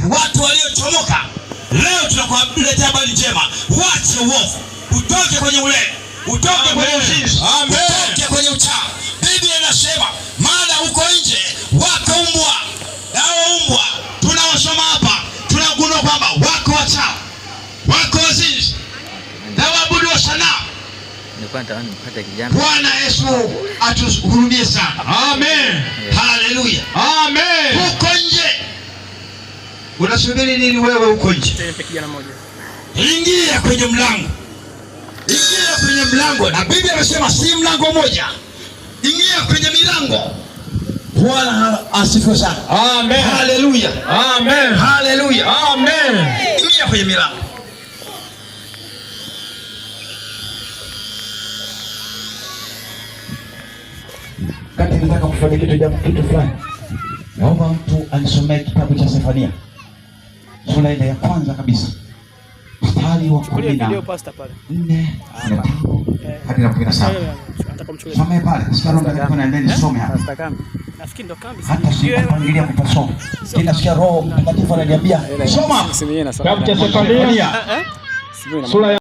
watu waliochomoka. Leo tunakuletea habari njema. Wache uovu, utoke kwenye ulevi, utoke kwenye uzinzi, utoke kwenye uchawi. Biblia inasema maana huko nje wako umbwa. Hao umbwa tunaosoma hapa tunagundua kwamba wako wachawi, wako wazinzi na waabudu wa sanamu. Bwana Yesu atuhurumie sana. Amen. Haleluya. Amen. Huko nje unasubiri nini wewe? Huko nje ingia kwenye mlango, ingia kwenye mlango, na Biblia inasema si mlango moja, ingia kwenye milango. Bwana asifiwe sana. Amen. Haleluya. Amen. Haleluya. Amen. Ingia kwenye milango. Kati nataka kufanya kitu fulani, naomba mtu anisomee kitabu cha Sefania sura ile ya kwanza kabisa mstari wa 14 hadi 17. Somee pale. Sikia Roho Mtakatifu anaendelea nisome hapa. Nafikiri ndo kambi. Hata sipangilia kupasoma. Kila sikia Roho Mtakatifu ananiambia soma. Kitabu cha Sefania sura